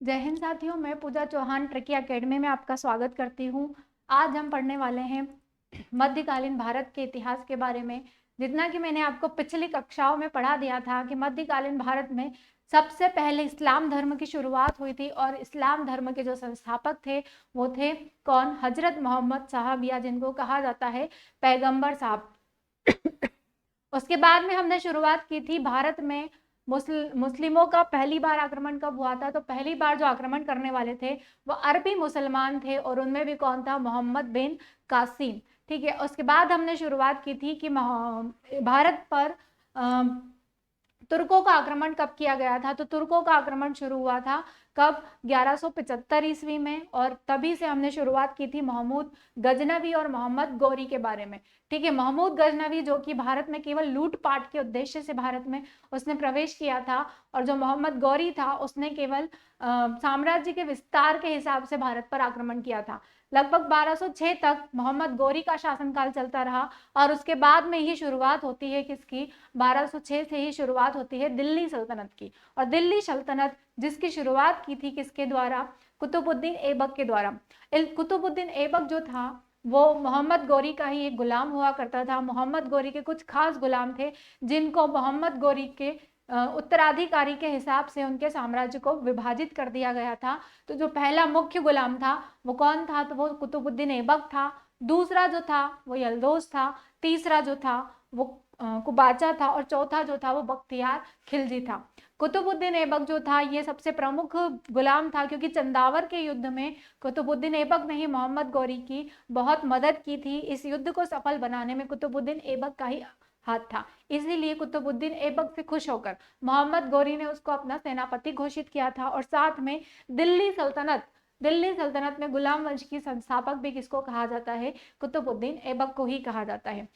जय हिंद साथियों, मैं पूजा चौहान ट्रिकी एकेडमी में आपका स्वागत करती हूँ। आज हम पढ़ने वाले हैं मध्यकालीन भारत के इतिहास के बारे में। जितना कि मैंने आपको पिछली कक्षाओं में पढ़ा दिया था कि मध्यकालीन भारत में सबसे पहले इस्लाम धर्म की शुरुआत हुई थी और इस्लाम धर्म के जो संस्थापक थे वो थे कौन? हजरत मोहम्मद साहब, या जिनको कहा जाता है पैगंबर साहब। उसके बाद में हमने शुरुआत की थी भारत में मुस्लिमों का पहली बार आक्रमण कब हुआ था? तो पहली बार जो आक्रमण करने वाले थे वो अरबी मुसलमान थे और उनमें भी कौन था? मोहम्मद बिन कासिम। ठीक है। उसके बाद हमने शुरुआत की थी कि भारत पर तुर्कों का आक्रमण कब किया गया था? तो तुर्कों का आक्रमण शुरू हुआ था कब? 1175 ईस्वी में। और तभी से हमने शुरुआत की थी महमूद गजनवी और मोहम्मद गौरी के बारे में। ठीक है। महमूद गजनवी जो कि भारत में केवल लूटपाट के उद्देश्य से भारत में उसने प्रवेश किया था, और जो मोहम्मद गौरी था उसने केवल साम्राज्य के विस्तार के हिसाब से भारत पर आक्रमण किया था। लगभग 1206 तक मोहम्मद गौरी का शासनकाल चलता रहा और उसके बाद में ही शुरुआत होती है किसकी? 1206 से ही शुरुआत होती है दिल्ली सल्तनत की। और दिल्ली सल्तनत जिसकी शुरुआत की थी किसके द्वारा? कुतुबुद्दीन ऐबक के द्वारा। कुतुबुद्दीन ऐबक जो था वो मोहम्मद गौरी का ही एक गुलाम हुआ करता था। मोहम्मद गौरी के कुछ खास गुलाम थे जिनको मोहम्मद गौरी के उत्तराधिकारी के हिसाब से उनके साम्राज्य को विभाजित कर दिया गया था। तो जो पहला मुख्य गुलाम था वो कौन था? तो वो कुतुबुद्दीन ऐबक था। दूसरा जो था वो यल्दौस था। तीसरा जो था वो कुबाचा था। और चौथा जो था वो बख्तियार खिलजी था। कुतुबुद्दीन ऐबक जो था ये सबसे प्रमुख गुलाम था, क्योंकि चंदावर के युद्ध में कुतुबुद्दीन ऐबक ने ही मोहम्मद गौरी की बहुत मदद की थी। इस युद्ध को सफल बनाने में कुतुबुद्दीन ऐबक का ही हाथ था। इसीलिए कुतुबुद्दीन ऐबक से खुश होकर मोहम्मद गौरी ने उसको अपना सेनापति घोषित किया था। और साथ में दिल्ली सल्तनत में गुलाम वंश की संस्थापक भी किसको कहा जाता है? कुतुबुद्दीन ऐबक को ही कहा जाता है।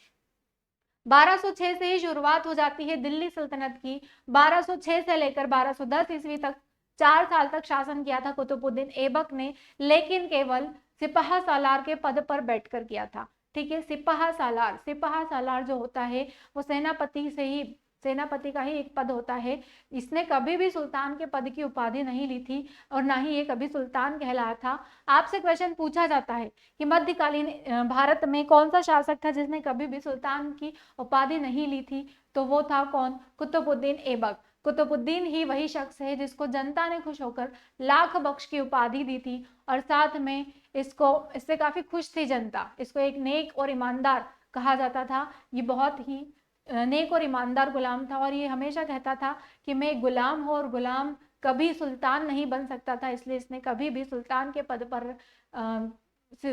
1206 से ही शुरुआत हो जाती है दिल्ली सल्तनत की। 1206 से लेकर 1210 ईस्वी तक 4 साल तक शासन किया था कुतुबुद्दीन ऐबक ने, लेकिन केवल सिपाह सालार के पद पर बैठकर किया था। ठीक है। सिपाह सालार जो होता है वो सेनापति का ही एक पद होता है। इसने कभी भी सुल्तान के पद की उपाधि नहीं ली थी और ना ही ये कभी सुल्तान कहलाया था। आपसे क्वेश्चन पूछा जाता है कि मध्यकालीन भारत में कौन सा शासक था जिसने कभी भी सुल्तान की उपाधि नहीं ली थी? तो वो था कौन? कुतुबुद्दीन ऐबक। कुतुबुद्दीन ही वही शख्स है जिसको जनता ने खुश होकर लाख बख्श की उपाधि दी थी, और साथ में इससे काफी खुश थी जनता। इसको एक नेक और ईमानदार कहा जाता था। ये बहुत ही नेक और ईमानदार गुलाम था, और ये हमेशा कहता था कि मैं एक गुलाम हूँ और गुलाम कभी सुल्तान नहीं बन सकता था। इसलिए इसने कभी भी सुल्तान के पद पर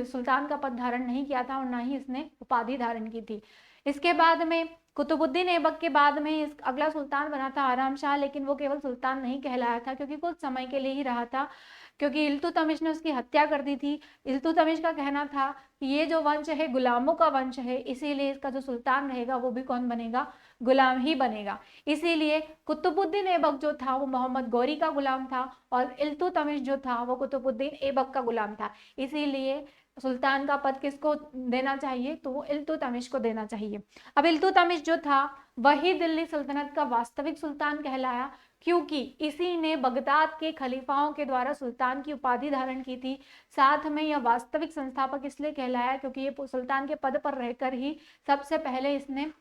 सुल्तान का पद धारण नहीं किया था और ना ही इसने उपाधि धारण की थी। इसके बाद में कुतुबुद्दीन ऐबक के बाद में इस अगला सुल्तान बना था आराम शाह, लेकिन वो केवल सुल्तान नहीं कहलाया था क्योंकि कुछ समय के लिए ही रहा था, क्योंकि इल्तुतमिश ने उसकी हत्या कर दी थी। इल्तुतमिश का कहना था कि ये जो वंश है गुलामों का वंश है, इसीलिए इसका जो सुल्तान रहेगा वो भी कौन बनेगा? गुलाम ही बनेगा। इसीलिए कुतुबुद्दीन ऐबक जो था वो मोहम्मद गौरी का गुलाम था और इल्तुतमिश जो था वो कुतुबुद्दीन ऐबक का गुलाम था। इसीलिए सुल्तान का पद किसको देना चाहिए? तो वो इल्तुतमिश को देना चाहिए। अब इल्तुतमिश जो था वही दिल्ली सल्तनत का वास्तविक सुल्तान कहलाया, क्योंकि इसी ने बगदाद के खलीफाओं के द्वारा सुल्तान की उपाधि धारण की थी। साथ में यह वास्तविक संस्थापक इसलिए कहलाया क्योंकि ये सुल्तान के पद पर रहकर ही सबसे पहले इसने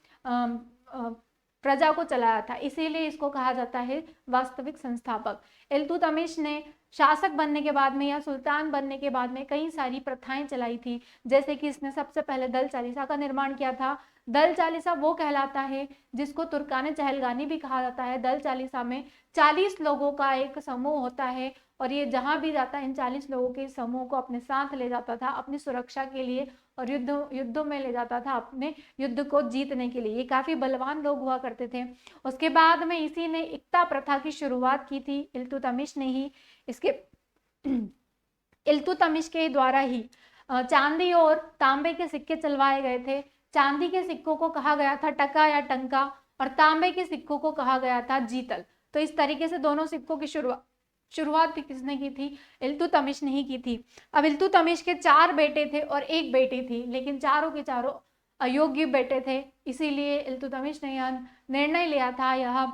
प्रजा को चलाया था, इसीलिए इसको कहा जाता है वास्तविक संस्थापक। इल्तुतमिश ने शासक बनने के बाद में या सुल्तान बनने के बाद में कई सारी प्रथाएं चलाई थी, जैसे कि इसने सबसे पहले दल चालीसा का निर्माण किया था। दल चालीसा वो कहलाता है जिसको तुर्काने चहलगानी भी कहा जाता है। दल चालीसा में 40 लोगों का एक समूह होता है और ये जहां भी जाता है इन 40 लोगों के समूह को अपने साथ ले जाता था अपनी सुरक्षा के लिए, और युद्धों में ले जाता था अपने युद्ध को जीतने के लिए। ये काफी बलवान लोग हुआ करते थे। उसके बाद में इसी ने इक्ता प्रथा की शुरुआत की थी, इल्तुतमिश ने ही। इसके इल्तुतमिश के द्वारा ही चांदी और तांबे के सिक्के चलवाए गए थे। चांदी के सिक्कों को कहा गया था टका या टंका और तांबे के सिक्कों को कहा गया था जीतल। तो इस तरीके से दोनों सिक्कों की शुरुआत भी किसने की थी? इल्तुतमिश ने ही की थी। अब इल्तुतमिश के 4 बेटे थे और एक बेटी थी, लेकिन चारों के चारों अयोग्य बेटे थे। इसीलिए इल्तुतमिश ने यह निर्णय लिया था, यह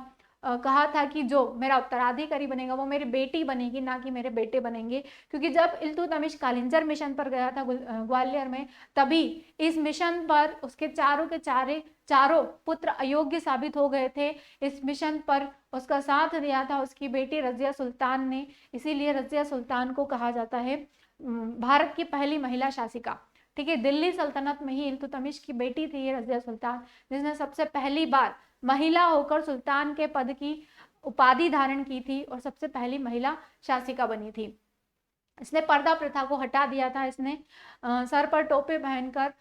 कहा था कि जो मेरा उत्तराधिकारी बनेगा वो मेरी बेटी बनेगी, ना कि मेरे बेटे बनेंगे। क्योंकि जब इल्तुतमिश कालिंजर मिशन पर गया था ग्वालियर में, तभी इस मिशन पर उसके चारों के चारों पुत्र अयोग्य साबित हो गए थे। इस मिशन पर उसका साथ दिया था उसकी बेटी रजिया सुल्तान ने, इसीलिए रजिया सुल्तान को कहा जाता है भारत की पहली महिला शासिका। ठीक है, दिल्ली सल्तनत में ही इल्तुतमिश की बेटी थी ये रजिया सुल्तान, जिसने सबसे पहली बार महिला होकर सुल्तान के पद की उपाधि धारण की थी और सबसे पहली महिला शासिका बनी थी। इसने पर्दा प्रथा को हटा दिया था, इसने सर पर टोपे पहनकर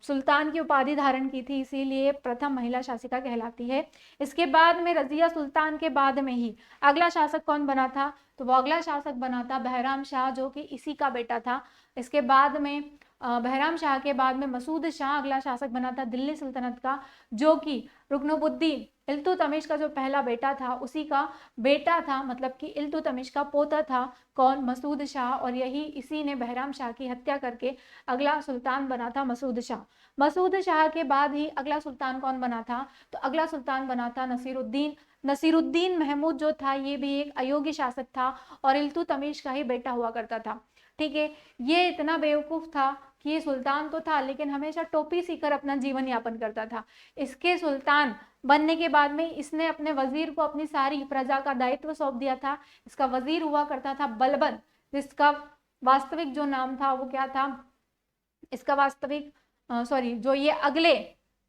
सुल्तान की उपाधि धारण की थी, इसीलिए प्रथम महिला शासिका कहलाती है। इसके बाद में रजिया सुल्तान के बाद में ही अगला शासक कौन बना था, तो वो अगला शासक बना था बहराम शाह, जो कि इसी का बेटा था। इसके बाद में बहराम शाह के बाद में मसूद शाह अगला शासक बना था दिल्ली सल्तनत का, जो कि रुकनुद्दीन इल्तुतमिश का जो पहला बेटा था उसी का बेटा था, मतलब कि इल्तुतमिश का पोता था कौन, मसूद शाह। और यही इसी ने बहराम शाह की हत्या करके अगला सुल्तान बना था मसूद शाह। मसूद शाह के बाद ही अगला सुल्तान कौन बना था, तो अगला सुल्तान बना था नसीरुद्दीन। नसीरुद्दीन महमूद जो था ये भी एक अयोग्य शासक था और इल्तुतमिश का ही बेटा हुआ करता था। ठीक है, ये इतना बेवकूफ था कि ये सुल्तान तो था लेकिन हमेशा टोपी सीकर अपना जीवन यापन करता था। इसके सुल्तान बनने के बाद में इसने अपने वजीर को अपनी सारी प्रजा का दायित्व सौंप दिया था। इसका वजीर हुआ करता था बलबन, जिसका वास्तविक जो नाम था वो क्या था, इसका वास्तविक जो ये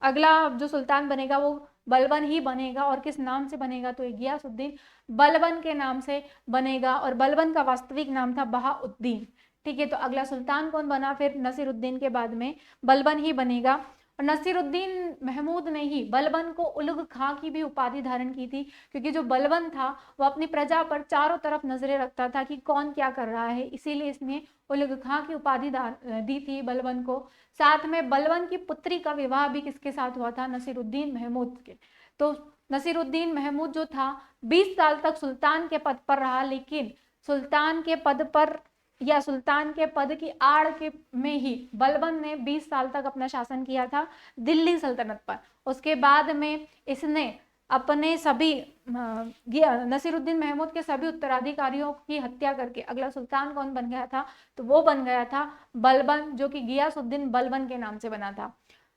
अगला जो सुल्तान बनेगा वो बलबन ही बनेगा। और किस नाम से बनेगा, तो गियासुद्दीन बलबन के नाम से बनेगा और बलबन का वास्तविक नाम था बहाउद्दीन। ठीक है, तो अगला सुल्तान कौन बना, फिर नसीरुद्दीन के बाद में बलबन ही बनेगा। और नसीरुद्दीन महमूद ने ही बलबन को उलग खां की भी उपाधि धारण की थी, क्योंकि जो बलबन था वो अपनी प्रजा पर चारों तरफ नजरें रखता था कि कौन क्या कर रहा है, इसीलिए इसने उलग खां की उपाधि दी थी बलबन को। साथ में बलबन की पुत्री का विवाह भी किसके साथ हुआ था, नसीरुद्दीन महमूद के। तो नसीरुद्दीन महमूद जो था 20 साल तक सुल्तान के पद पर रहा, लेकिन सुल्तान के पद पर या सुल्तान के पद की आड़ के में ही बलबन ने 20 साल तक अपना शासन किया था दिल्ली सल्तनत पर। उसके बाद में इसने अपने सभी नसीरुद्दीन महमूद के सभी उत्तराधिकारियों की हत्या करके अगला सुल्तान कौन बन गया था, तो वो बन गया था बलबन, जो कि गियासुद्दीन बलबन के नाम से बना था।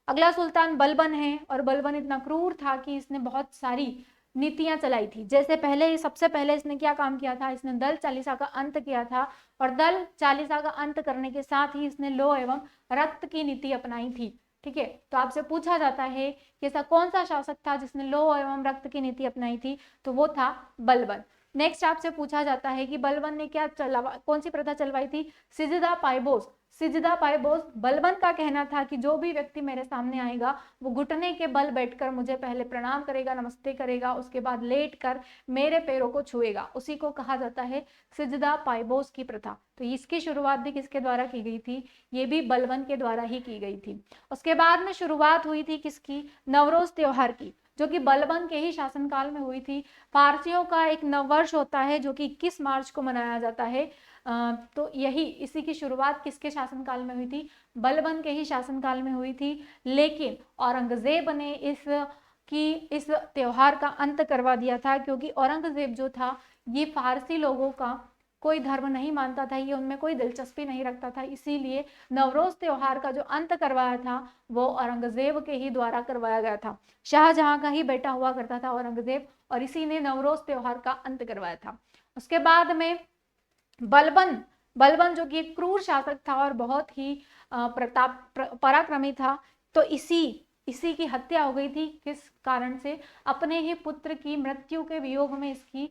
अगला सुल्तान बलबन है और बलबन इतना क्रूर था कि इसने बहुत सारी नीतियां चलाई थी। जैसे सबसे पहले इसने क्या काम किया था, इसने दल चालीसा का अंत किया था और दल चालीसा का अंत करने के साथ ही इसने लौह एवं रक्त की नीति अपनाई थी। ठीक है, तो आपसे पूछा जाता है कि ऐसा कौन सा शासक था जिसने लौह एवं रक्त की नीति अपनाई थी, तो वो था बलबन। नेक्स्ट आपसे पूछा जाता है कि बलबन ने कौन सी प्रथा चलवाई थी, सिजदा पायबोस। सिजदा पायबोस बलबन का कहना था कि जो भी व्यक्ति मेरे सामने आएगा वो घुटने के बल बैठकर मुझे पहले प्रणाम करेगा, नमस्ते करेगा, उसके बाद लेटकर मेरे पैरों को छुएगा, उसी को कहा जाता है सिजदा पायबोस की प्रथा। तो इसकी शुरुआत भी किसके द्वारा की गई थी, ये भी बलबन के द्वारा ही की गई थी। उसके बाद में शुरुआत हुई थी किसकी, नवरोज त्योहार की, जो कि बलबन के ही शासनकाल में हुई थी। फारसियों का एक नववर्ष होता है जो कि 21 मार्च को मनाया जाता है। तो इसी की शुरुआत किसके शासनकाल में हुई थी, बलबन के ही शासनकाल में हुई थी। लेकिन औरंगजेब ने इस त्योहार का अंत करवा दिया था, क्योंकि औरंगजेब जो था ये फारसी लोगों का कोई धर्म नहीं मानता था, ये उनमें कोई दिलचस्पी नहीं रखता था, इसीलिए नवरोज त्योहार का जो अंत करवाया था वो औरंगजेब के ही द्वारा करवाया गया था। शाहजहां का ही बेटा हुआ करता था औरंगजेब, और इसी ने नवरोज त्योहार का अंत करवाया था। उसके बाद में बलबन जो कि एक क्रूर शासक था और बहुत ही पराक्रमी था, तो इसी की हत्या हो गई थी। किस कारण से, अपने ही पुत्र की मृत्यु के वियोग में इसकी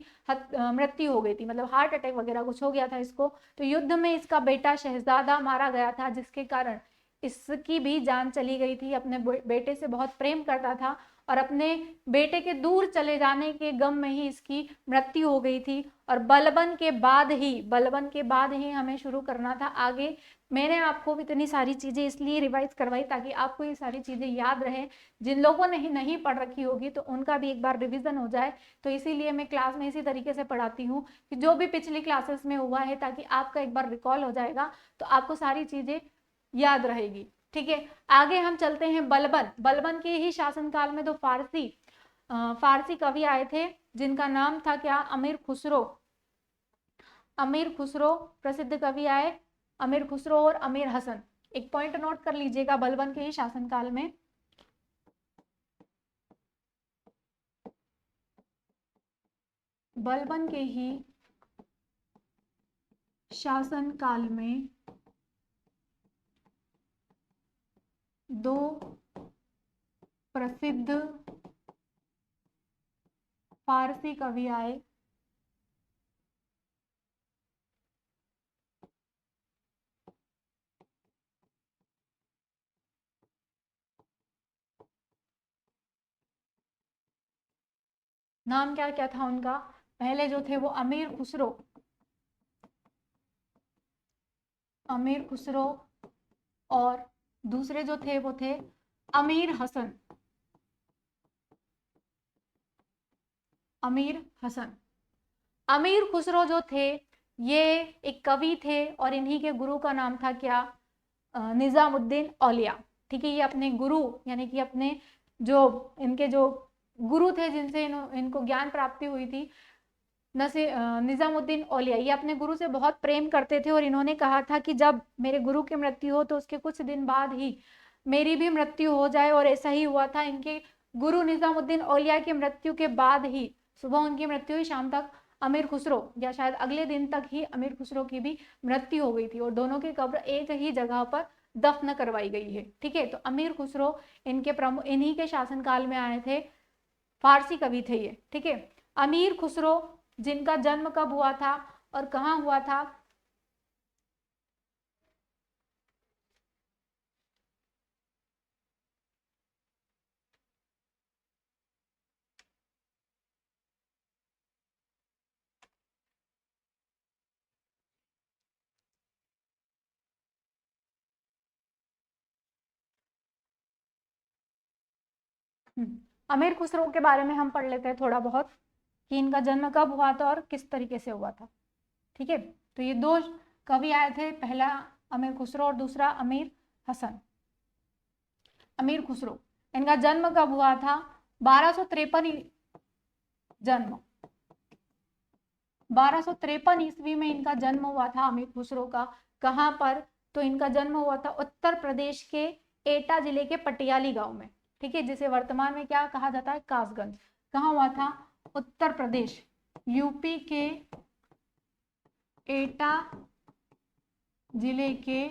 मृत्यु हो गई थी, मतलब हार्ट अटैक वगैरह कुछ हो गया था इसको। तो युद्ध में इसका बेटा शहजादा मारा गया था, जिसके कारण इसकी भी जान चली गई थी। अपने बेटे से बहुत प्रेम करता था और अपने बेटे के दूर चले जाने के गम में ही इसकी मृत्यु हो गई थी। और बलबन के बाद ही हमें शुरू करना था आगे। मैंने आपको इतनी सारी चीजें इसलिए रिवाइज करवाई ताकि आपको ये सारी चीजें याद रहे। जिन लोगों ने नहीं पढ़ रखी होगी तो उनका भी एक बार रिवीजन हो जाए, तो इसीलिए मैं क्लास में इसी तरीके से पढ़ाती हूँ कि जो भी पिछली क्लासेस में हुआ है, ताकि आपका एक बार रिकॉल हो जाएगा तो आपको सारी चीजें याद रहेगी। ठीक है, आगे हम चलते हैं बलबन के ही शासनकाल में तो फारसी फारसी कवि आए थे जिनका नाम था क्या, अमीर खुसरो। अमीर खुसरो प्रसिद्ध कवि आए, अमीर खुसरो और अमीर हसन। एक पॉइंट नोट कर लीजिएगा, बलबन के ही शासनकाल में, बलबन के ही शासनकाल में दो प्रसिद्ध फारसी कवि आए, नाम क्या क्या था उनका, पहले जो थे वो अमीर खुसरो, अमीर खुसरो, और दूसरे जो थे वो थे अमीर हसन, अमीर हसन। अमीर खुसरो जो थे ये एक कवि थे और इन्हीं के गुरु का नाम था क्या, निजामुद्दीन औलिया। ठीक है, ये अपने गुरु यानी कि अपने जो इनके जो गुरु थे जिनसे इनको ज्ञान प्राप्ति हुई थी, निजामुद्दीन औलिया, ये अपने गुरु से बहुत प्रेम करते थे और इन्होंने कहा था कि जब मेरे गुरु की मृत्यु हो तो उसके कुछ दिन बाद ही मेरी भी मृत्यु हो जाए, और ऐसा ही हुआ था। इनके गुरु निजामुद्दीन औलिया की मृत्यु के बाद ही, सुबह उनकी मृत्यु हुई, शाम तक अमीर खुसरो या शायद अगले दिन तक ही अमीर खुसरो की भी मृत्यु हो गई थी, और दोनों की कब्र एक ही जगह पर दफन करवाई गई है। ठीक है, तो अमीर खुसरो इनके प्रमुख, इन्हीं के शासनकाल में आए थे, फारसी कवि थे ये। ठीक है, अमीर खुसरो जिनका जन्म कब हुआ था और कहाँ हुआ था, अमीर खुसरो के बारे में हम पढ़ लेते हैं थोड़ा बहुत कि इनका जन्म कब हुआ था और किस तरीके से हुआ था। ठीक है, तो ये दो कवि आए थे, पहला अमीर खुसरो और दूसरा अमीर हसन। अमीर खुसरो, इनका जन्म कब हुआ था, 1253 जन्म, 1253 ईस्वी में इनका जन्म हुआ था अमीर खुसरो का। कहाँ पर, तो इनका जन्म हुआ था उत्तर प्रदेश के एटा जिले के पटियाली गांव में। ठीक है, जिसे वर्तमान में क्या कहा जाता है, कासगंज। कहाँ हुआ था, उत्तर प्रदेश, यूपी के एटा जिले के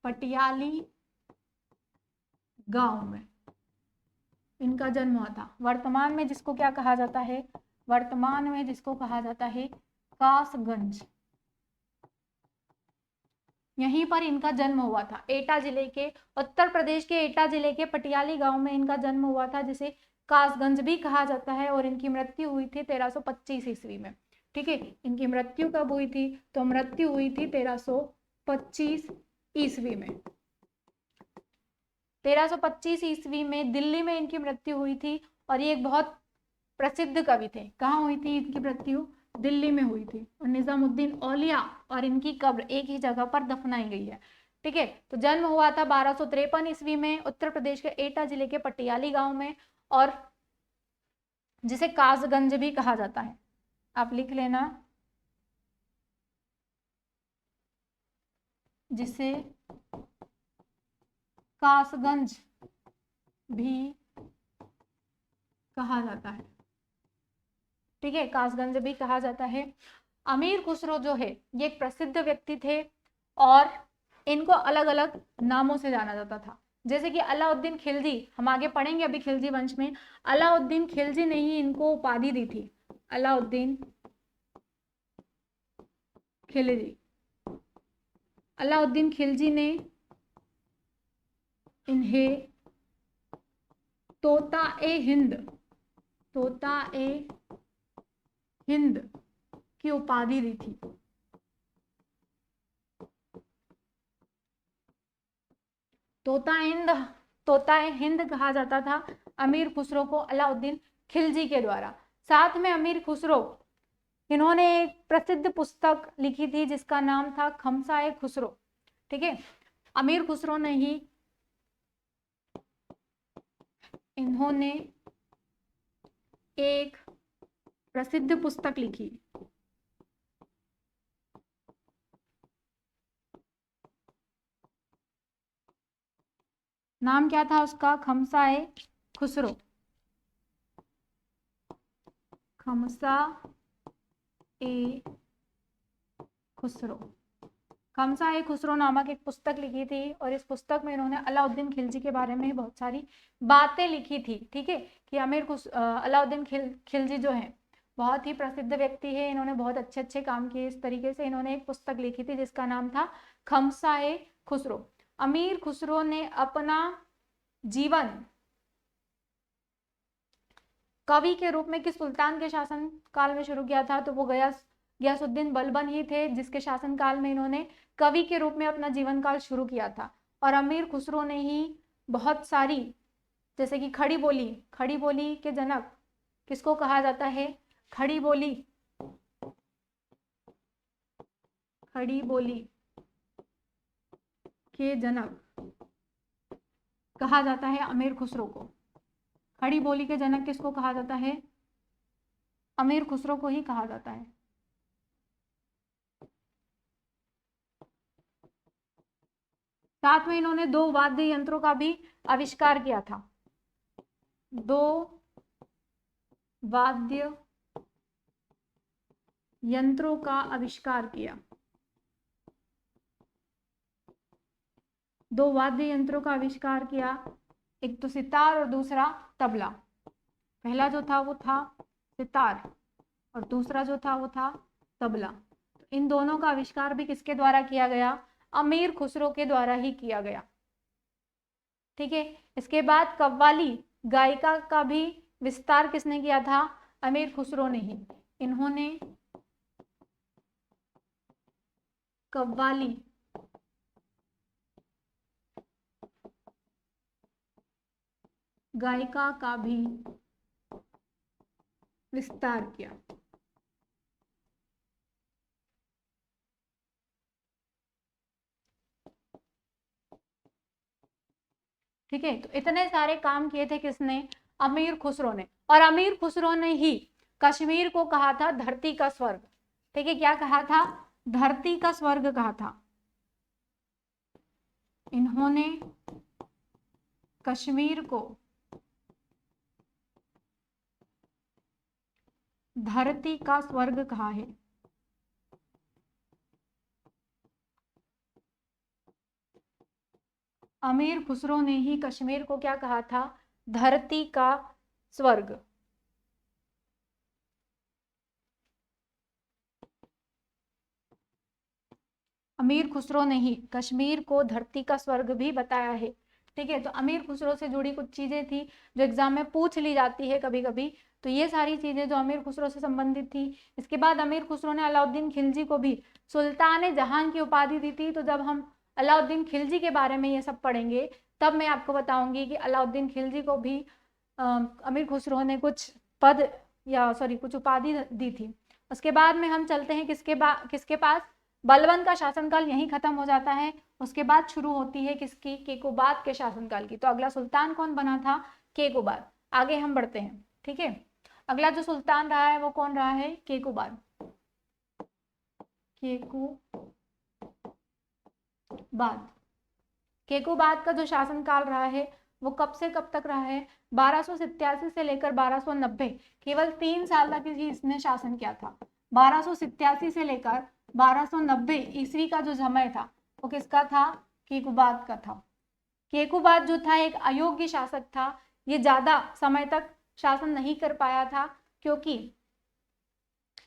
पटियाली गांव में इनका जन्म हुआ था। वर्तमान में जिसको क्या कहा जाता है, वर्तमान में जिसको कहा जाता है कासगंज, यहीं पर इनका जन्म हुआ था। एटा जिले के, उत्तर प्रदेश के एटा जिले के पटियाली गांव में इनका जन्म हुआ था, जिसे कासगंज भी कहा जाता है, और इनकी मृत्यु हुई थी 1325 ईस्वी में। ठीक है, इनकी मृत्यु कब हुई थी, तो मृत्यु हुई थी 1325 ईस्वी में। 1325 ईस्वी में दिल्ली में इनकी मृत्यु हुई थी, और ये एक बहुत प्रसिद्ध कवि थे। कहाँ हुई थी इनकी मृत्यु, दिल्ली में हुई थी, और निजामुद्दीन औलिया और इनकी कब्र एक ही जगह पर दफनाई गई है। ठीक है, तो जन्म हुआ था 1253 ईस्वी में उत्तर प्रदेश के एटा जिले के पटियाली गांव में, और जिसे कासगंज भी कहा जाता है, आप लिख लेना, जिसे कासगंज भी कहा जाता है। ठीक है, कासगंज भी कहा जाता है। अमीर खुसरो जो है ये एक प्रसिद्ध व्यक्ति थे, और इनको अलग अलग नामों से जाना जाता था, जैसे कि अलाउद्दीन खिलजी, हम आगे पढ़ेंगे अभी खिलजी वंश में। अलाउद्दीन खिलजी ने ही इनको उपाधि दी थी, अलाउद्दीन खिलजी, अलाउद्दीन खिलजी ने इन्हें तोता ए हिंद, तोता ए हिंद की उपाधि दी थी। तोता हिंद कहा जाता था अमीर खुसरो को अलाउद्दीन खिलजी के द्वारा। साथ में अमीर खुसरो, इन्होंने एक प्रसिद्ध पुस्तक लिखी थी जिसका नाम था खमसा-ए खुसरो। ठीक है, अमीर खुसरो ने ही इन्होंने एक प्रसिद्ध पुस्तक लिखी। नाम क्या था उसका? खमसा-ए खुसरो। खमसा-ए खुसरो। खमसा-ए खुसरो नामक एक पुस्तक लिखी थी और इस पुस्तक में इन्होंने अलाउद्दीन खिलजी के बारे में बहुत सारी बातें लिखी थी। ठीक है, कि अलाउद्दीन खिलजी जो है बहुत ही प्रसिद्ध व्यक्ति है, इन्होंने बहुत अच्छे अच्छे काम किए। इस तरीके से इन्होंने एक पुस्तक लिखी थी जिसका नाम था खमसा-ए खुसरो। अमीर खुसरो ने अपना जीवन कवि के रूप में किस सुल्तान के शासन काल में शुरू किया था? तो वो गयासुद्दीन बलबन ही थे, जिसके शासन काल में इन्होंने कवि के रूप में अपना जीवन काल शुरू किया था। और अमीर खुसरो ने ही बहुत सारी, जैसे कि खड़ी बोली के जनक किसको कहा जाता है? खड़ी बोली के जनक कहा जाता है अमीर खुसरो को। खड़ी बोली के जनक किसको कहा जाता है? अमीर खुसरो को ही कहा जाता है। साथ में इन्होंने 2 वाद्य यंत्रों का भी आविष्कार किया था। 2 वाद्य यंत्रों का आविष्कार किया। 2 वाद्य यंत्रों का आविष्कार किया, एक तो सितार और दूसरा तबला। पहला जो था वो था सितार और दूसरा जो था वो था तबला। तो इन दोनों का आविष्कार भी किसके द्वारा किया गया? अमीर खुसरो के द्वारा ही किया गया। ठीक है, इसके बाद कव्वाली गायिका का भी विस्तार किसने किया था? अमीर खुसरो ने ही। इन्होंने कव्वाली गायिका का भी विस्तार किया। ठीक है, तो इतने सारे काम किए थे किसने? अमीर खुसरो ने। और अमीर खुसरो ने ही कश्मीर को कहा था धरती का स्वर्ग। ठीक है, क्या कहा था? धरती का स्वर्ग कहा था। इन्होंने कश्मीर को धरती का स्वर्ग कहा है। अमीर खुसरो ने ही कश्मीर को क्या कहा था? धरती का स्वर्ग। अमीर खुसरो ने ही कश्मीर को धरती का स्वर्ग भी बताया है। ठीक है, तो अमीर खुसरो से जुड़ी कुछ चीजें थी जो एग्जाम में पूछ ली जाती है कभी कभी। तो ये सारी चीजें जो अमीर खुसरो से संबंधित थी। इसके बाद अमीर खुसरो ने अलाउद्दीन खिलजी को भी सुल्तान जहां की उपाधि दी थी। तो जब हम अलाउद्दीन खिलजी के बारे में ये सब पढ़ेंगे तब मैं आपको बताऊंगी कि अलाउद्दीन खिलजी को भी अमीर खुसरो ने कुछ पद कुछ उपाधि दी थी। उसके बाद में हम चलते हैं किसके पास? बलबन का शासनकाल यहीं खत्म हो जाता है। उसके बाद शुरू होती है किसकी? केकोबाद के शासनकाल की। तो अगला सुल्तान कौन बना था? केकोबाद। आगे हम बढ़ते हैं। ठीक है, अगला जो सुल्तान रहा है वो कौन रहा है? केकोबाद। केकोबाद का जो शासनकाल रहा है वो कब से कब तक रहा है? 1287 से लेकर 1290। केवल 3 साल तक ही इसने शासन किया था। 1287 से लेकर 1290 ईस्वी का जो समय था वो किसका था? केकोबाद का था। केकोबाद जो था एक अयोग्य शासक था। ये ज्यादा समय तक शासन नहीं कर पाया था क्योंकि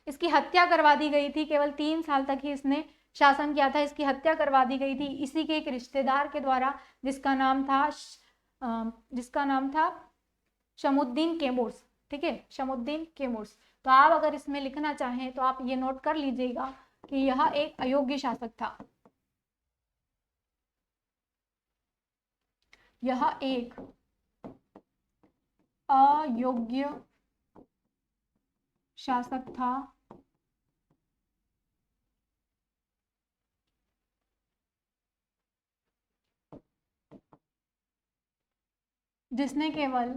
इसकी हत्या करवा दी गई थी। केवल 3 साल तक ही इसने शासन किया था। इसकी हत्या करवा दी गई थी इसी के एक रिश्तेदार के द्वारा, जिसका नाम था शमुद्दीन कैमूर्स। ठीक है, शमुद्दीन कैमूर्स। तो आप अगर इसमें लिखना चाहें तो आप ये नोट कर लीजिएगा कि यह एक अयोग्य शासक था। यह एक अयोग्य शासक था। जिसने केवल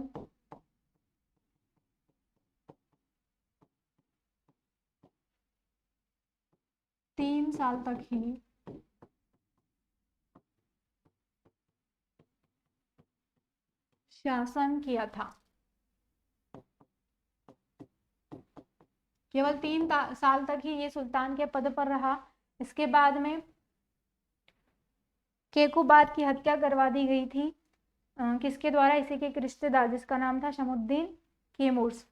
3 साल तक ही शासन किया था। केवल 3 साल तक ही ये सुल्तान के पद पर रहा। इसके बाद में केकुबाद की हत्या करवा दी गई थी। किसके द्वारा? इसी के एक रिश्तेदार जिसका नाम था शमुद्दीन कैमूर्स।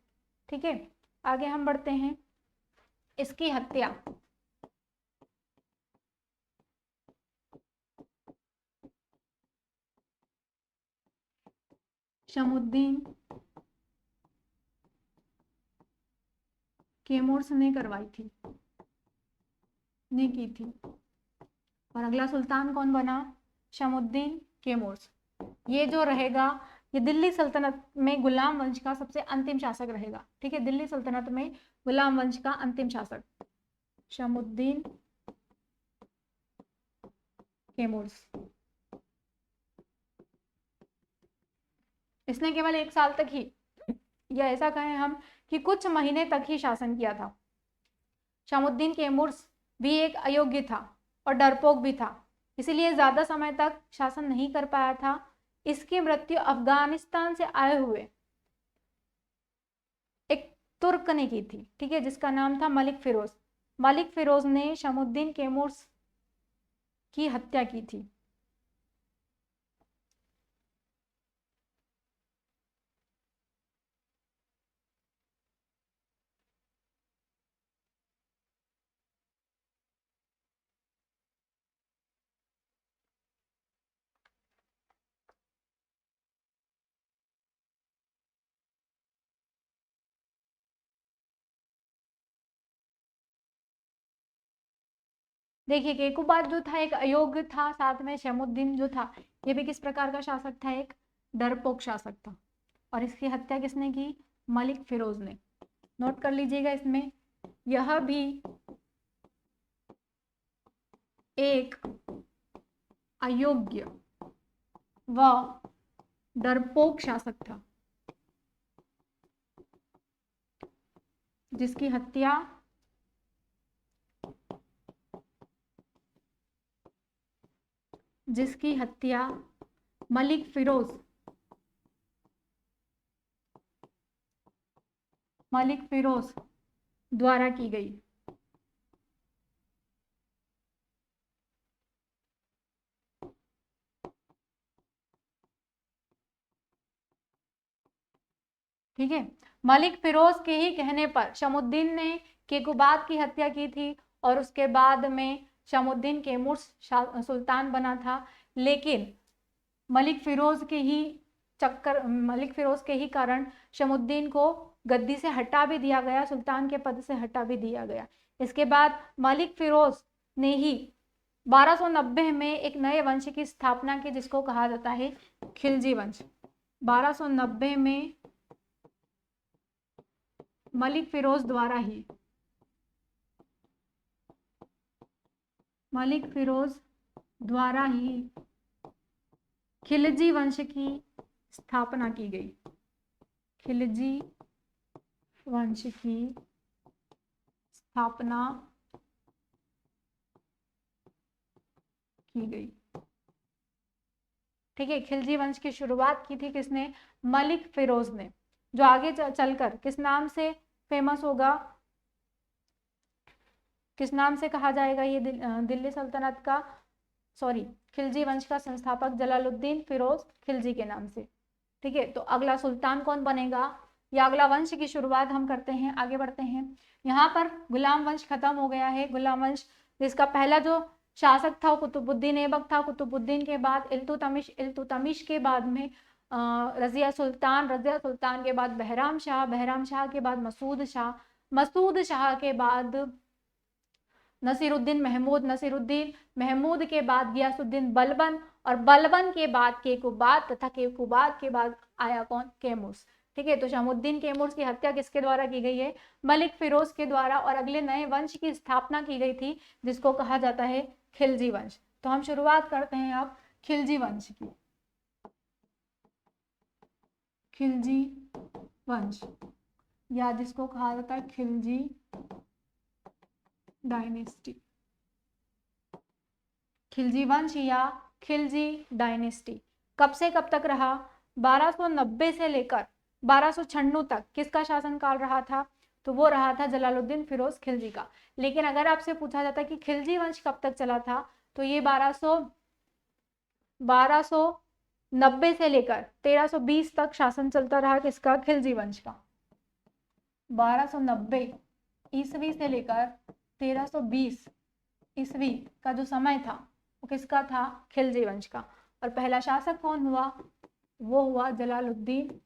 ठीक है, आगे हम बढ़ते हैं। इसकी हत्या शमुद्दीन कैमूर्स ने करवाई थी, ने की थी। और अगला सुल्तान कौन बना? शमुद्दीन कैमूर्स। ये जो रहेगा, ये दिल्ली सल्तनत में गुलाम वंश का सबसे अंतिम शासक रहेगा। ठीक है, दिल्ली सल्तनत में गुलाम वंश का अंतिम शासक शमुद्दीन कैमूर्स। इसने केवल 1 साल तक ही, या ऐसा कहें हम कि कुछ महीने तक ही शासन किया था। शमुद्दीन कैमूर्स भी एक अयोग्य था और डरपोक भी था, इसीलिए ज्यादा समय तक शासन नहीं कर पाया था। इसकी मृत्यु अफगानिस्तान से आए हुए एक तुर्क ने की थी। ठीक है, जिसका नाम था मलिक फिरोज। मलिक फिरोज ने शमुद्दीन कैमूर्स की हत्या की थी। देखिए, केकुबाद जो था एक अयोग्य था, साथ में शमुद्दीन जो था ये भी किस प्रकार का शासक था? एक डरपोक शासक था। और इसकी हत्या किसने की? मलिक फिरोज ने। नोट कर लीजिएगा, इसमें यह भी एक अयोग्य व डरपोक शासक था, जिसकी हत्या मलिक फिरोज द्वारा की गई। ठीक है, मलिक फिरोज के ही कहने पर शमुद्दीन ने केकुबाद की हत्या की थी और उसके बाद में शमुद्दीन कैमूर्स सुल्तान बना था। लेकिन मलिक फिरोज के ही कारण शमुद्दीन को गद्दी से हटा भी दिया गया, सुल्तान के पद से हटा भी दिया गया। इसके बाद मलिक फिरोज ने ही 1290 में एक नए वंश की स्थापना की, जिसको कहा जाता है खिलजी वंश। 1290 में मलिक फिरोज द्वारा ही खिलजी वंश की स्थापना की गई। खिलजी वंश की स्थापना की गई। ठीक है, खिलजी वंश की शुरुआत की थी किसने? मलिक फिरोज ने, जो आगे चलकर किस नाम से फेमस होगा? किस नाम से कहा जाएगा? ये दिल्ली सल्तनत का, सॉरी, खिलजी वंश का संस्थापक जलालुद्दीन फिरोज खिलजी के नाम से। ठीक है, तो अगला सुल्तान कौन बनेगा, या अगला वंश की शुरुआत हम करते हैं, आगे बढ़ते हैं। यहाँ पर गुलाम वंश खत्म हो गया है। गुलाम वंश, जिसका पहला जो शासक था वो कुतुबुद्दीन ऐबक था। कुतुबुद्दीन के बाद इल्तुतमिश के बाद में रजिया सुल्तान के बाद बहराम शाह के बाद मसूद शाह के बाद नसीरुद्दीन महमूद के बाद गियासुद्दीन बलबन, और बलबन के बाद केकुबाद, तथा केकुबाद के बाद आया कौन? कैमूर्स। ठीक है, तो शमुद्दीन कैमूर्स की हत्या किसके द्वारा की गई है? मलिक फिरोज के द्वारा, और अगले नए वंश की स्थापना की गई थी, जिसको कहा जाता है खिलजी वंश। तो हम शुरुआत करते हैं अब खिलजी वंश की। खिलजी वंश, या जिसको कहा जाता है खिलजी डायनेस्टी, खिलजी वंश या खिलजी डायनेस्टी कब से कब तक रहा? 1290 से लेकर 1296 तक किसका शासनकाल रहा था? तो वो रहा था जलालुद्दीन फिरोज खिलजी का। लेकिन अगर आपसे पूछा जाता कि खिलजी वंश कब तक चला था, तो ये 1290 से लेकर 1320 तक शासन चलता रहा किसका? खिलजी वंश का। 1290 ईस्वी से लेकर 1320 ईस्वी का जो समय था वो किसका था? खिलजी वंश का। और पहला शासक कौन हुआ? वो हुआ जलालुद्दीन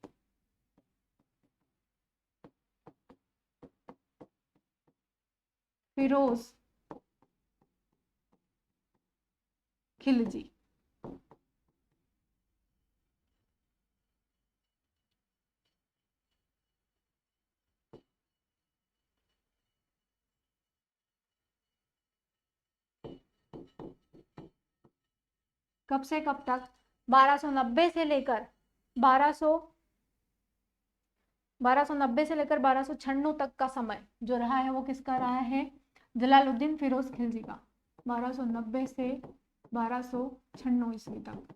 फिरोज खिलजी। कब से कब तक? 1290 से लेकर 1290 से लेकर 1296 तक का समय जो रहा है वो किसका रहा है? जलालुद्दीन फिरोज खिलजी का। 1290 से 1296 ईस्वी तक।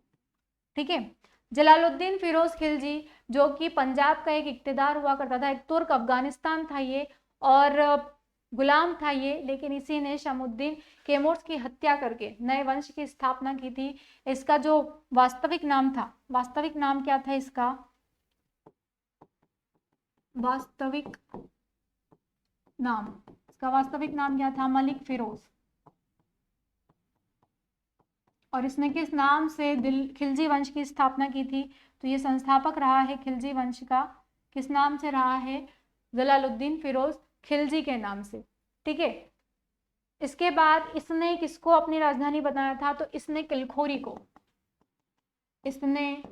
ठीक है। जलालुद्दीन फिरोज खिलजी जो कि पंजाब का एक इक्तेदार हुआ करता था, एक तुर्क अफगानिस्तान था ये, और गुलाम था ये, लेकिन इसी ने शमुद्दीन कैमूर्स की हत्या करके नए वंश की स्थापना की थी। इसका जो वास्तविक नाम था, वास्तविक नाम क्या था इसका? वास्तविक नाम, इसका वास्तविक नाम क्या था? मलिक फिरोज। और इसने किस नाम से खिलजी वंश की स्थापना की थी? तो ये संस्थापक रहा है खिलजी वंश का। किस नाम से रहा है? जलालुद्दीन फिरोज खिलजी के नाम से। ठीक है। इसके बाद इसने किसको अपनी राजधानी बनाया था? तो इसने किलखोरी को, इसने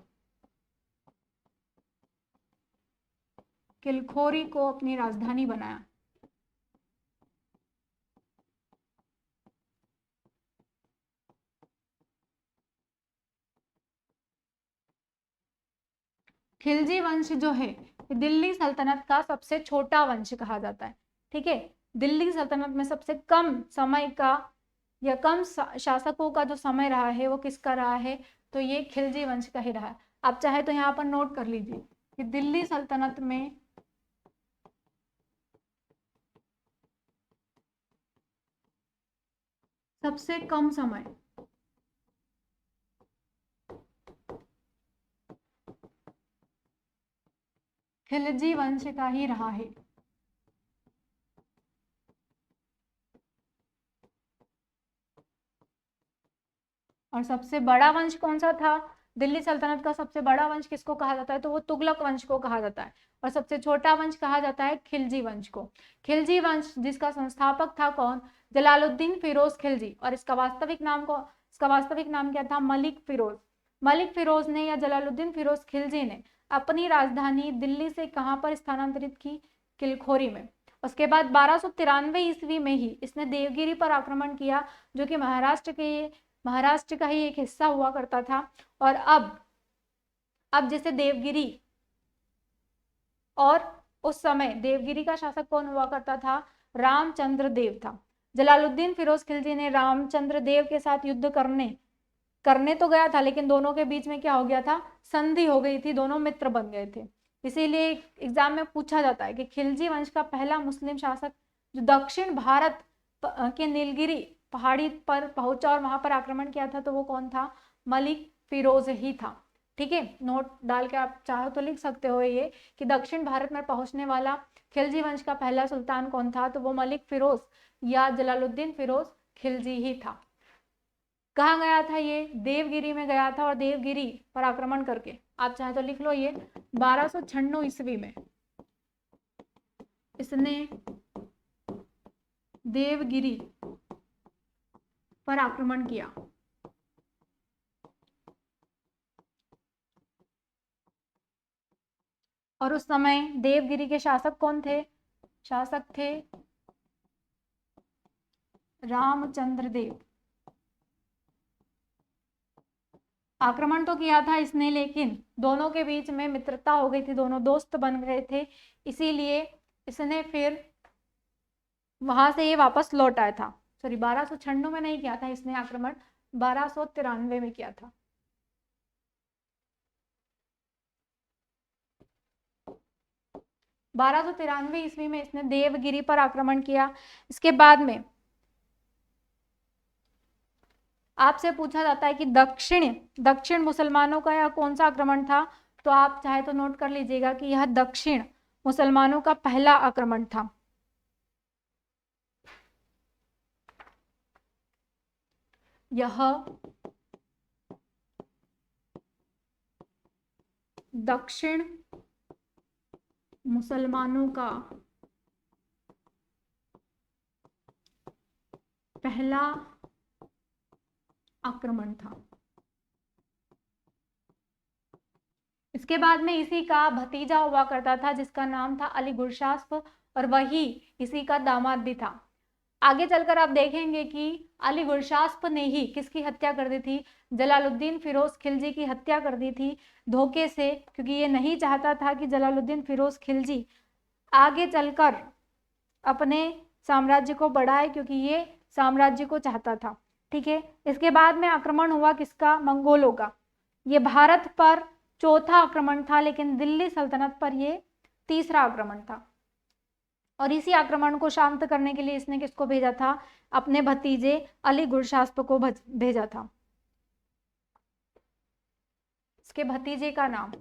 किलखोरी को अपनी राजधानी बनाया। खिलजी वंश जो है दिल्ली सल्तनत का सबसे छोटा वंश कहा जाता है। ठीक है। दिल्ली सल्तनत में सबसे कम समय का या कम शासकों का जो समय रहा है वो किसका रहा है? तो ये खिलजी वंश का ही रहा है। आप चाहे तो यहाँ पर नोट कर लीजिए कि दिल्ली सल्तनत में सबसे कम समय खिलजी वंश का ही रहा है। और सबसे बड़ा वंश कौन सा था? दिल्ली सल्तनत का सबसे बड़ा वंश किसको कहा जाता है? तो वो तुगलक वंश को कहा जाता है। और सबसे छोटा वंश कहा जाता है खिलजी वंश को। खिलजी वंश जिसका संस्थापक था कौन? जलालुद्दीन फिरोज खिलजी। और इसका वास्तविक नाम क्या था? मलिक फिरोज। मलिक फिरोज ने या जलालुद्दीन फिरोज खिलजी ने अपनी राजधानी दिल्ली से कहां पर स्थानांतरित की? किलखोरी में। उसके बाद 1293 ईस्वी में ही इसने देवगिरी पर आक्रमण किया, जो कि महाराष्ट्र का ही एक हिस्सा हुआ करता था। और अब जैसे देवगिरी, और उस समय देवगिरी का शासक कौन हुआ करता था? रामचंद्र देव था। जलालुद्दीन फिरोज खिलजी ने रामचंद्र देव के साथ युद्ध करने तो गया था, लेकिन दोनों के बीच में क्या हो गया था? संधि हो गई थी, दोनों मित्र बन गए थे। इसीलिए एग्जाम में पूछा जाता है कि खिलजी वंश का पहला मुस्लिम शासक जो दक्षिण भारत के नीलगिरी पहाड़ी पर पहुंचा और वहां पर आक्रमण किया था, तो वो कौन था? मलिक फिरोज ही था। ठीक है। नोट डाल के आप चाहो तो लिख सकते हो ये कि दक्षिण भारत में पहुंचने वाला खिलजी वंश का पहला सुल्तान कौन था? तो वो मलिक फिरोज या जलालुद्दीन फिरोज खिलजी ही था। कहाँ गया था ये? देवगिरी में गया था, और देवगिरी पर आक्रमण करके, आप चाहे तो लिख लो ये, 1296 ईस्वी में इसने देवगिरी पर आक्रमण किया। और उस समय देवगिरी के शासक कौन थे? शासक थे रामचंद्र देव। आक्रमण तो किया था इसने, लेकिन दोनों के बीच में मित्रता हो गई थी, दोनों दोस्त बन गए थे, इसीलिए इसने फिर वहां से ये वापस लौट आया था। सॉरी, 1296 में नहीं किया था इसने आक्रमण, 1293 में किया था। 1293 ईस्वी में इसने देवगिरी पर आक्रमण किया। इसके बाद में आपसे पूछा जाता है कि दक्षिण दक्षिण मुसलमानों का यह कौन सा आक्रमण था, तो आप चाहे तो नोट कर लीजिएगा कि यह दक्षिण मुसलमानों का पहला आक्रमण था। यह दक्षिण मुसलमानों का पहला आक्रमण था। इसके बाद में इसी का भतीजा हुआ करता था जिसका नाम था अली गुरशास्प, और वही इसी का दामाद भी था। आगे चलकर आप देखेंगे कि अली गुरशास्प ने ही किसकी हत्या कर दी थी, जलालुद्दीन फिरोज खिलजी की हत्या कर दी थी धोखे से, क्योंकि ये नहीं चाहता था कि जलालुद्दीन फिरोज खिलजी आगे चलकर अपने साम्राज्य को बढ़ाए, क्योंकि ये साम्राज्य को चाहता था। ठीक है, इसके बाद में आक्रमण हुआ किसका, मंगोलों का। ये भारत पर चौथा आक्रमण था, लेकिन दिल्ली सल्तनत पर ये तीसरा आक्रमण था। और इसी आक्रमण को शांत करने के लिए इसने किसको भेजा था, अपने भतीजे अली गुरशास्प को भेजा था। इसके भतीजे का नाम,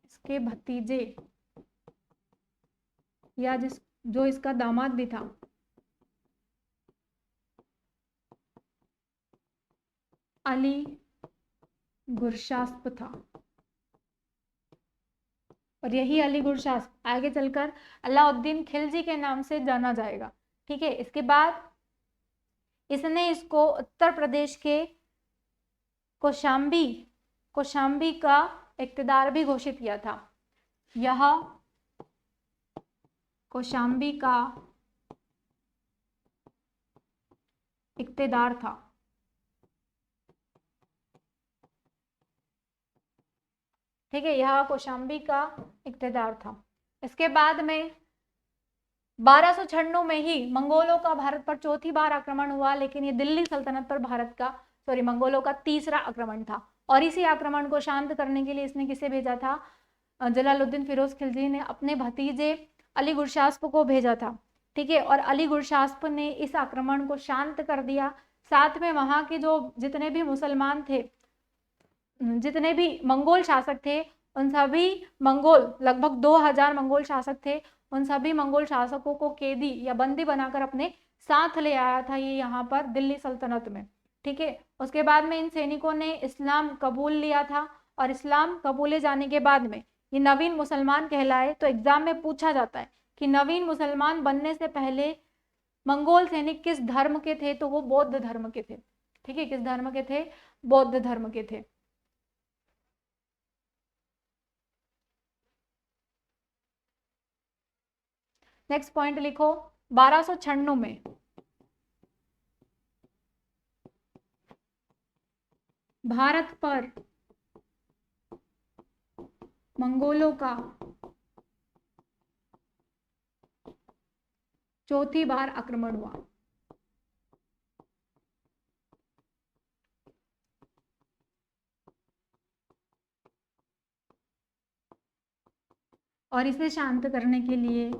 इसके भतीजे या जो इसका दामाद भी था, अली गुरशास्प था। और यही अली गुरशास्प आगे चलकर अलाउद्दीन खिलजी के नाम से जाना जाएगा। ठीक है, इसके बाद इसने इसको उत्तर प्रदेश के कौशाम्बी का इक्तदार भी घोषित किया था। यह कौशाम्बी का इक्तदार था। ठीक है, यह कौशाम्बी का इक्तदार था। इसके बाद में 1296 में ही मंगोलों का भारत पर चौथी बार आक्रमण हुआ, लेकिन ये दिल्ली सल्तनत पर मंगोलों का तीसरा आक्रमण था। और इसी आक्रमण को शांत करने के लिए इसने किसे भेजा था, जलालुद्दीन फिरोज खिलजी ने अपने भतीजे अली गुरशास्प को भेजा था। ठीक है, और अली गुरशास्प ने इस आक्रमण को शांत कर दिया। साथ में वहां के जो जितने भी मुसलमान थे, जितने भी मंगोल शासक थे, उन सभी मंगोल, लगभग 2000 मंगोल शासक थे, उन सभी मंगोल शासकों को कैदी या बंदी बनाकर अपने साथ ले आया था ये यहाँ पर दिल्ली सल्तनत में। ठीक है, उसके बाद में इन सैनिकों ने इस्लाम कबूल लिया था, और इस्लाम कबूले जाने के बाद में ये नवीन मुसलमान कहलाए। तो एग्जाम में पूछा जाता है कि नवीन मुसलमान बनने से पहले मंगोल सैनिक किस धर्म के थे, तो वो बौद्ध धर्म के थे। ठीक है, किस धर्म के थे, बौद्ध धर्म के थे। नेक्स्ट पॉइंट लिखो, 1296 में भारत पर मंगोलों का चौथी बार आक्रमण हुआ। और इसे शांत करने के लिए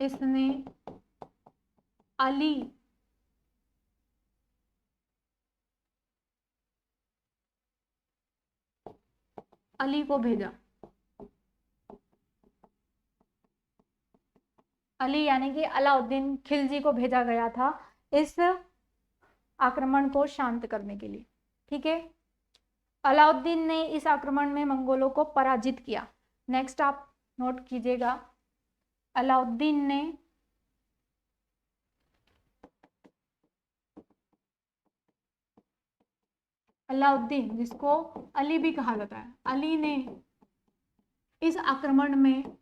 इसने अली को भेजा। अली यानी कि अलाउद्दीन खिलजी को भेजा गया था इस आक्रमण को शांत करने के लिए। ठीक है, अलाउद्दीन ने इस आक्रमण में मंगोलों को पराजित किया। नेक्स्ट आप नोट कीजिएगा, अलाउद्दीन ने अलाउद्दीन, जिसको अली भी कहा जाता है, अली ने इस आक्रमण में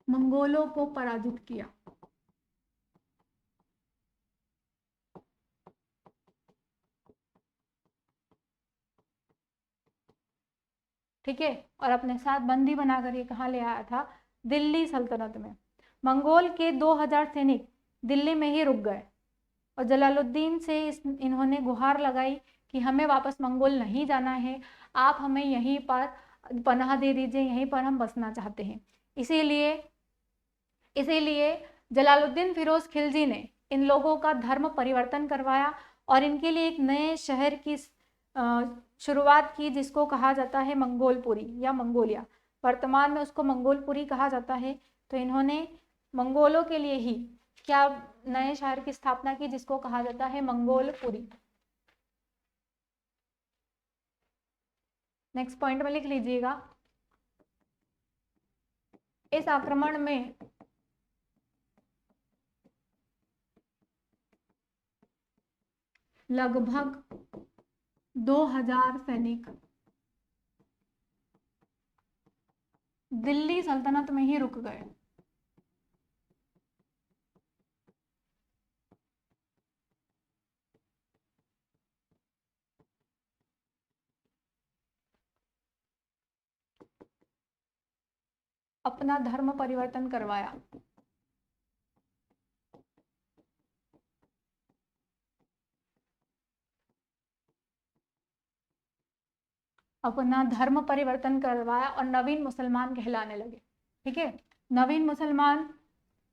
मंगोलों को पराजित किया। ठीक है, और अपने साथ बंदी बनाकर ये कहाँ ले आया था, दिल्ली सल्तनत में। मंगोल के 2000 सैनिक दिल्ली में ही रुक गए और जलालुद्दीन से इन्होंने गुहार लगाई कि हमें वापस मंगोल नहीं जाना है, आप हमें यहीं पर पनाह दे दीजिए, यहीं पर हम बसना चाहते हैं। इसीलिए जलालुद्दीन फिरोज खिलजी ने इन लोगों का धर्म परिवर्तन करवाया और इनके लिए एक नए शहर की शुरुआत की, जिसको कहा जाता है मंगोलपुरी या मंगोलिया। वर्तमान में उसको मंगोलपुरी कहा जाता है। तो इन्होंने मंगोलों के लिए ही क्या नए शहर की स्थापना की, जिसको कहा जाता है मंगोलपुरी। नेक्स्ट पॉइंट में लिख लीजिएगा, इस आक्रमण में लगभग 2000 सैनिक दिल्ली सल्तनत में ही रुक गए। अपना धर्म परिवर्तन करवाया। अपना धर्म परिवर्तन करवाया और नवीन मुसलमान कहलाने लगे। ठीक है, नवीन मुसलमान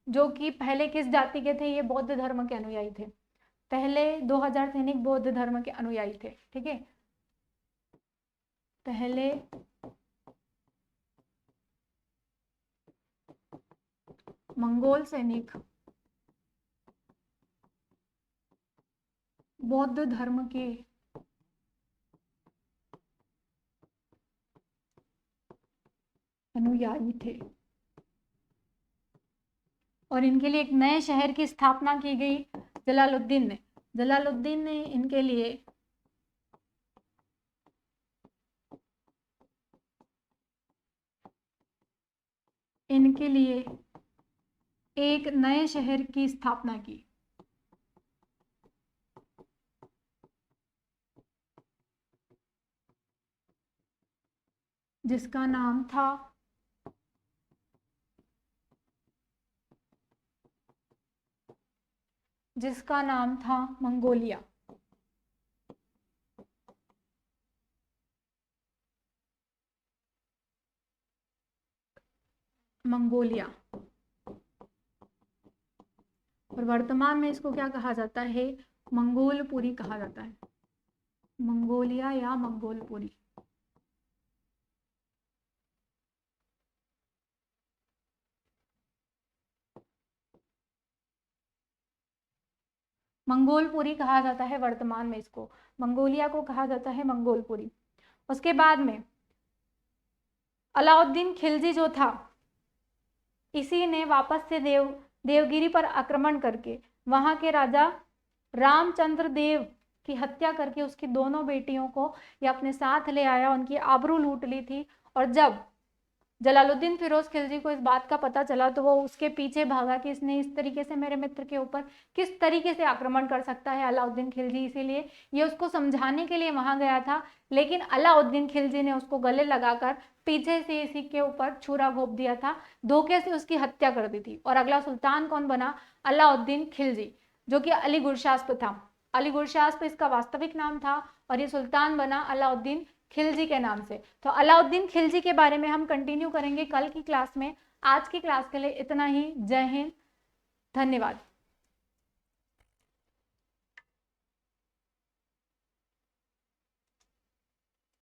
जो कि पहले किस जाति के थे, ये बौद्ध धर्म के अनुयायी थे। पहले 2000 सैनिक बौद्ध धर्म के अनुयायी थे। ठीक है, पहले मंगोल सैनिक बौद्ध धर्म के अनुयायी थे और इनके लिए एक नए शहर की स्थापना की गई जलालुद्दीन ने इनके लिए एक नए शहर की स्थापना की, जिसका नाम था मंगोलिया। और वर्तमान में इसको क्या कहा जाता है, मंगोलपुरी कहा जाता है, मंगोलिया या मंगोलपुरी। मंगोलपुरी कहा जाता है वर्तमान में इसको, मंगोलिया को कहा जाता है मंगोलपुरी। उसके बाद में अलाउद्दीन खिलजी जो था, इसी ने वापस से देवगिरी पर आक्रमण करके वहां के राजा रामचंद्र देव की हत्या करके उसकी दोनों बेटियों को ये अपने साथ ले आया, उनकी आबरू लूट ली थी। और जब जलालुद्दीन फिरोज खिलजी को इस बात का पता चला तो वो उसके पीछे भागा कि इसने इस तरीके से मेरे मित्र के ऊपर किस तरीके से आक्रमण कर सकता है अलाउद्दीन खिलजी। इसीलिए ये उसको समझाने के लिए वहां गया था, लेकिन अलाउद्दीन खिलजी ने उसको गले लगाकर पीछे से इसी के ऊपर छुरा घोंप दिया था, धोखे से उसकी हत्या कर दी थी। और अगला सुल्तान कौन बना, अलाउद्दीन खिलजी, जो कि अली गुरशास्प था। अली गुरशास्प इसका वास्तविक नाम था और ये सुल्तान बना अलाउद्दीन खिलजी के नाम से। तो अलाउद्दीन खिलजी के बारे में हम कंटिन्यू करेंगे कल की क्लास में। आज की क्लास के लिए इतना ही। जय हिंद, धन्यवाद।